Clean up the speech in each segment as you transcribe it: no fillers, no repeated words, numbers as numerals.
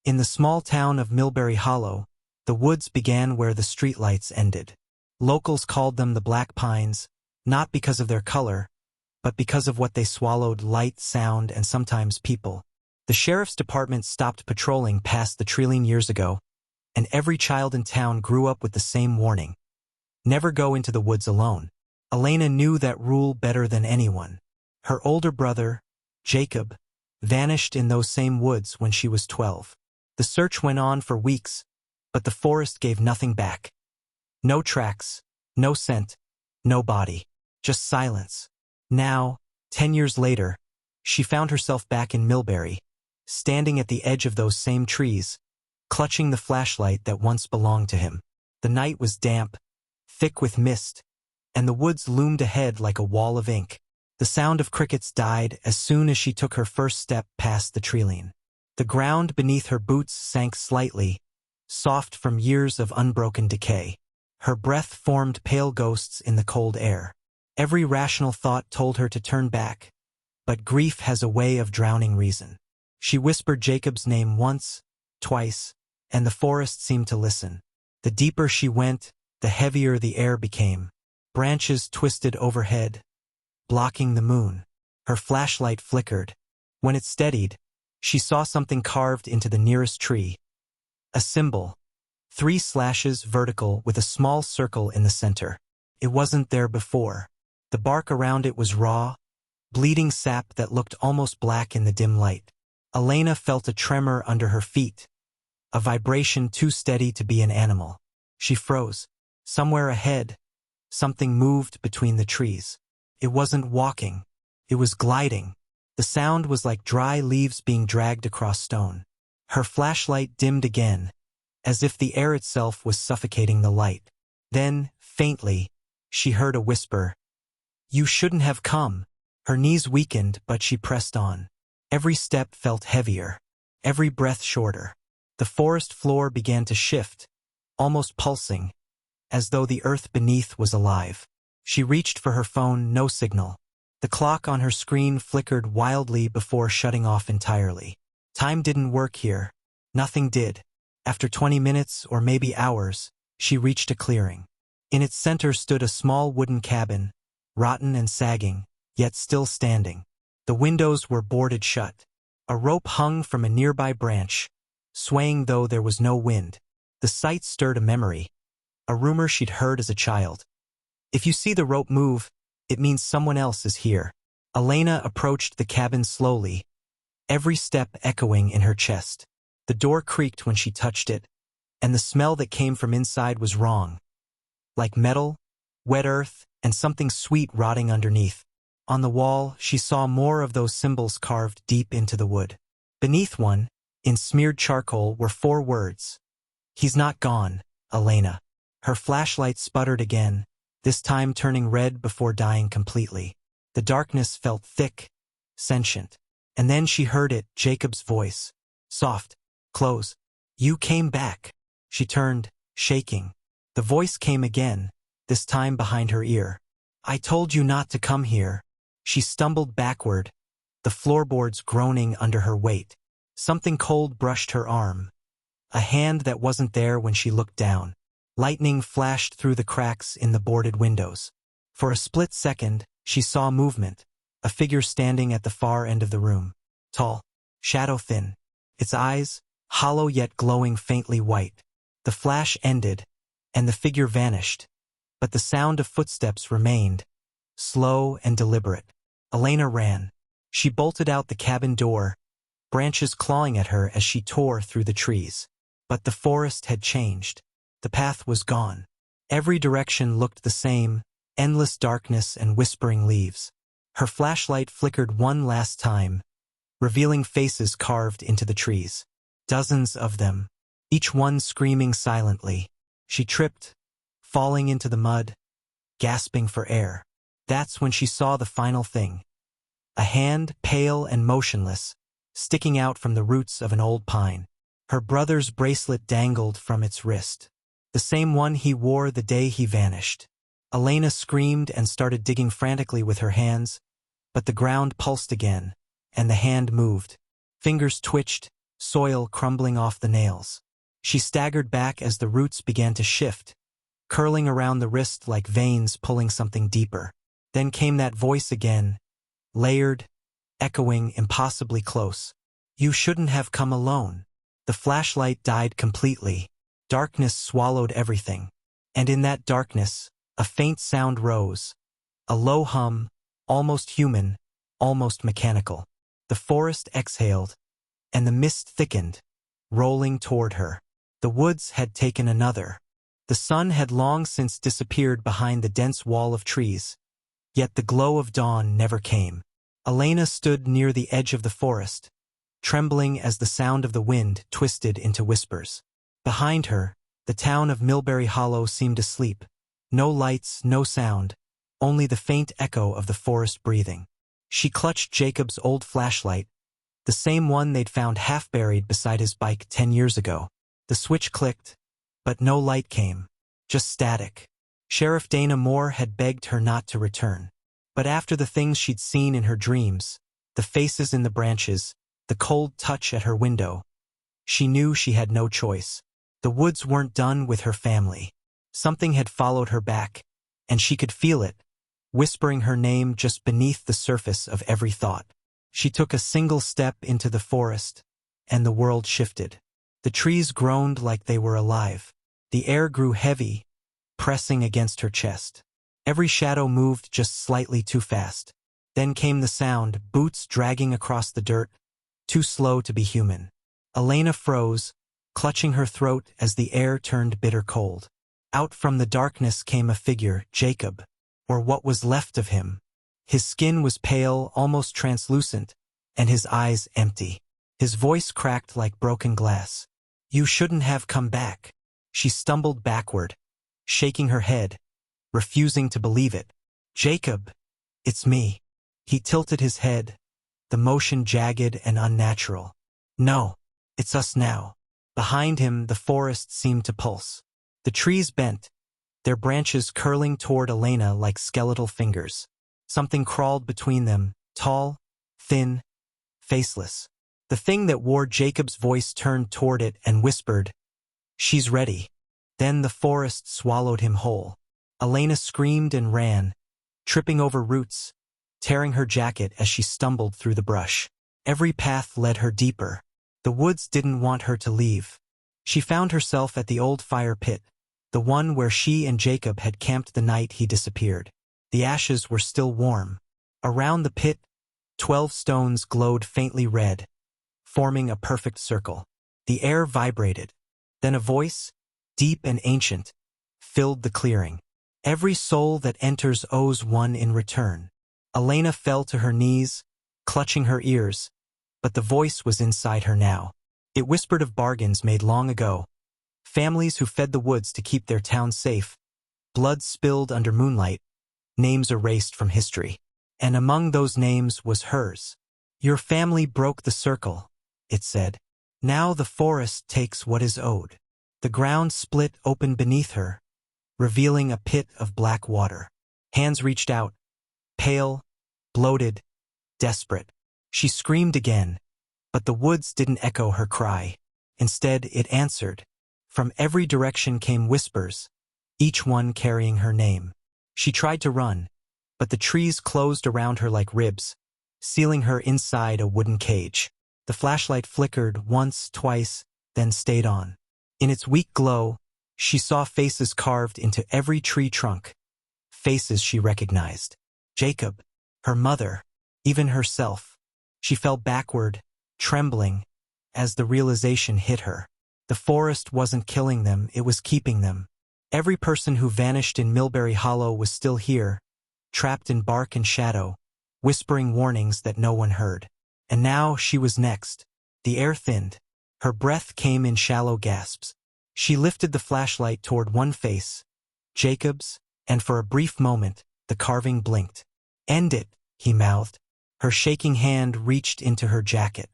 In the small town of Millbury Hollow, the woods began where the streetlights ended. Locals called them the Black Pines, not because of their color, but because of what they swallowed: light, sound, and sometimes people. The sheriff's department stopped patrolling past the treeline years ago, and every child in town grew up with the same warning: never go into the woods alone. Elena knew that rule better than anyone. Her older brother, Jacob, vanished in those same woods when she was 12. The search went on for weeks, but the forest gave nothing back. No tracks, no scent, no body, just silence. Now, 10 years later, she found herself back in Millbury, standing at the edge of those same trees, clutching the flashlight that once belonged to him. The night was damp, thick with mist, and the woods loomed ahead like a wall of ink. The sound of crickets died as soon as she took her first step past the treeline. The ground beneath her boots sank slightly, soft from years of unbroken decay. Her breath formed pale ghosts in the cold air. Every rational thought told her to turn back, but grief has a way of drowning reason. She whispered Jacob's name once, twice, and the forest seemed to listen. The deeper she went, the heavier the air became. Branches twisted overhead, blocking the moon. Her flashlight flickered. When it steadied, she saw something carved into the nearest tree. A symbol, 3 slashes vertical with a small circle in the center. It wasn't there before. The bark around it was raw, bleeding sap that looked almost black in the dim light. Elena felt a tremor under her feet, a vibration too steady to be an animal. She froze. Somewhere ahead, something moved between the trees. It wasn't walking. It was gliding. The sound was like dry leaves being dragged across stone. Her flashlight dimmed again, as if the air itself was suffocating the light. Then, faintly, she heard a whisper. "You shouldn't have come." Her knees weakened, but she pressed on. Every step felt heavier, every breath shorter. The forest floor began to shift, almost pulsing, as though the earth beneath was alive. She reached for her phone, no signal. The clock on her screen flickered wildly before shutting off entirely. Time didn't work here. Nothing did. After 20 minutes, or maybe hours, she reached a clearing. In its center stood a small wooden cabin, rotten and sagging, yet still standing. The windows were boarded shut. A rope hung from a nearby branch, swaying though there was no wind. The sight stirred a memory, a rumor she'd heard as a child. If you see the rope move, it means someone else is here. Elena approached the cabin slowly, every step echoing in her chest. The door creaked when she touched it, and the smell that came from inside was wrong. Like metal, wet earth, and something sweet rotting underneath. On the wall, she saw more of those symbols carved deep into the wood. Beneath one, in smeared charcoal, were 4 words. "He's not gone, Elena." Her flashlight sputtered again, this time turning red before dying completely. The darkness felt thick, sentient. And then she heard it, Jacob's voice. Soft. "Close. You came back." She turned, shaking. The voice came again, this time behind her ear. "I told you not to come here." She stumbled backward, the floorboards groaning under her weight. Something cold brushed her arm. A hand that wasn't there when she looked down. Lightning flashed through the cracks in the boarded windows. For a split second, she saw movement, a figure standing at the far end of the room. Tall, shadow-thin, its eyes, hollow yet glowing faintly white. The flash ended, and the figure vanished, but the sound of footsteps remained, slow and deliberate. Elena ran. She bolted out the cabin door, branches clawing at her as she tore through the trees. But the forest had changed. The path was gone. Every direction looked the same, endless darkness and whispering leaves. Her flashlight flickered one last time, revealing faces carved into the trees. Dozens of them, each one screaming silently. She tripped, falling into the mud, gasping for air. That's when she saw the final thing. A hand, pale and motionless, sticking out from the roots of an old pine. Her brother's bracelet dangled from its wrist, the same one he wore the day he vanished. Elena screamed and started digging frantically with her hands, but the ground pulsed again, and the hand moved. Fingers twitched, soil crumbling off the nails. She staggered back as the roots began to shift, curling around the wrist like veins pulling something deeper. Then came that voice again, layered, echoing impossibly close. You shouldn't have come alone. The flashlight died completely. Darkness swallowed everything. And in that darkness, a faint sound rose. A low hum, almost human, almost mechanical. The forest exhaled, and the mist thickened, rolling toward her. The woods had taken another. The sun had long since disappeared behind the dense wall of trees, yet the glow of dawn never came. Elena stood near the edge of the forest, trembling as the sound of the wind twisted into whispers. Behind her, the town of Millbury Hollow seemed asleep. No lights, no sound, only the faint echo of the forest breathing. She clutched Jacob's old flashlight, the same one they'd found half-buried beside his bike 10 years ago. The switch clicked, but no light came, just static. Sheriff Dana Moore had begged her not to return. But after the things she'd seen in her dreams, the faces in the branches, the cold touch at her window, she knew she had no choice. The woods weren't done with her family. Something had followed her back, and she could feel it, whispering her name just beneath the surface of every thought. She took a single step into the forest, and the world shifted. The trees groaned like they were alive. The air grew heavy, pressing against her chest. Every shadow moved just slightly too fast. Then came the sound, boots dragging across the dirt, too slow to be human. Elena froze, clutching her throat as the air turned bitter cold. Out from the darkness came a figure, Jacob, or what was left of him. His skin was pale, almost translucent, and his eyes empty. His voice cracked like broken glass. You shouldn't have come back. She stumbled backward, shaking her head, refusing to believe it. Jacob, it's me. He tilted his head, the motion jagged and unnatural. No, it's us now. Behind him, the forest seemed to pulse. The trees bent, their branches curling toward Elena like skeletal fingers. Something crawled between them, tall, thin, faceless. The thing that wore Jacob's voice turned toward it and whispered, "She's ready." Then the forest swallowed him whole. Elena screamed and ran, tripping over roots, tearing her jacket as she stumbled through the brush. Every path led her deeper. The woods didn't want her to leave. She found herself at the old fire pit, the one where she and Jacob had camped the night he disappeared. The ashes were still warm. Around the pit, 12 stones glowed faintly red, forming a perfect circle. The air vibrated. Then a voice, deep and ancient, filled the clearing. Every soul that enters owes one in return. Elena fell to her knees, clutching her ears, but the voice was inside her now. It whispered of bargains made long ago, families who fed the woods to keep their town safe, blood spilled under moonlight, names erased from history. And among those names was hers. Your family broke the circle, it said. Now the forest takes what is owed. The ground split open beneath her, revealing a pit of black water. Hands reached out, pale, bloated, desperate. She screamed again, but the woods didn't echo her cry. Instead, it answered. From every direction came whispers, each one carrying her name. She tried to run, but the trees closed around her like ribs, sealing her inside a wooden cage. The flashlight flickered once, twice, then stayed on. In its weak glow, she saw faces carved into every tree trunk, faces she recognized. Jacob, her mother, even herself. She fell backward, trembling, as the realization hit her. The forest wasn't killing them, it was keeping them. Every person who vanished in Millbury Hollow was still here, trapped in bark and shadow, whispering warnings that no one heard. And now she was next. The air thinned. Her breath came in shallow gasps. She lifted the flashlight toward one face, Jacob's, and for a brief moment, the carving blinked. End it, he mouthed. Her shaking hand reached into her jacket.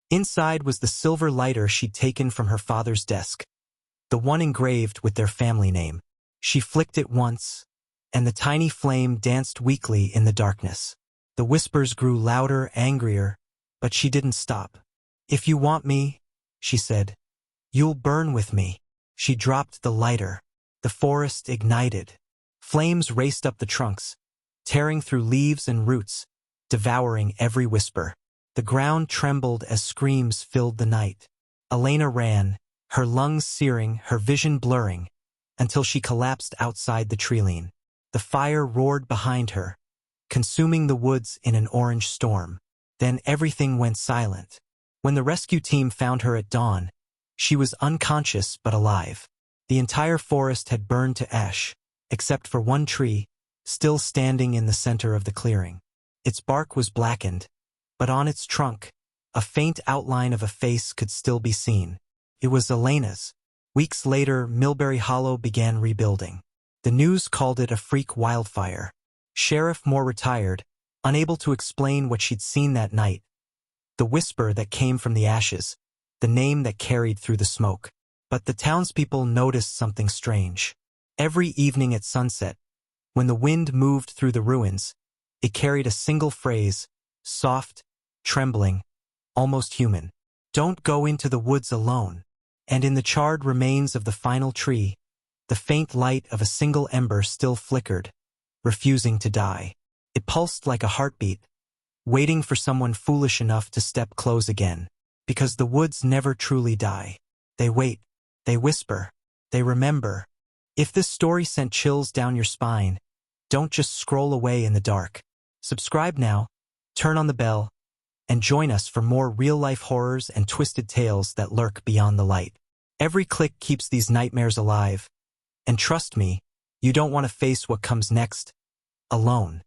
Inside was the silver lighter she'd taken from her father's desk, the one engraved with their family name. She flicked it once, and the tiny flame danced weakly in the darkness. The whispers grew louder, angrier, but she didn't stop. If you want me, she said. "You'll burn with me." She dropped the lighter. The forest ignited. Flames raced up the trunks, tearing through leaves and roots, devouring every whisper. The ground trembled as screams filled the night. Elena ran, her lungs searing, her vision blurring, until she collapsed outside the treeline. The fire roared behind her, consuming the woods in an orange storm. Then everything went silent. When the rescue team found her at dawn, she was unconscious but alive. The entire forest had burned to ash, except for one tree, still standing in the center of the clearing. Its bark was blackened, but on its trunk, a faint outline of a face could still be seen. It was Elena's. Weeks later, Millbury Hollow began rebuilding. The news called it a freak wildfire. Sheriff Moore retired, unable to explain what she'd seen that night. The whisper that came from the ashes, the name that carried through the smoke. But the townspeople noticed something strange. Every evening at sunset, when the wind moved through the ruins, it carried a single phrase, soft, trembling, almost human. "Don't go into the woods alone." And in the charred remains of the final tree, the faint light of a single ember still flickered, refusing to die. It pulsed like a heartbeat, waiting for someone foolish enough to step close again. Because the woods never truly die. They wait, they whisper, they remember. If this story sent chills down your spine, don't just scroll away in the dark. Subscribe now, turn on the bell, and join us for more real-life horrors and twisted tales that lurk beyond the light. Every click keeps these nightmares alive. And trust me, you don't want to face what comes next alone.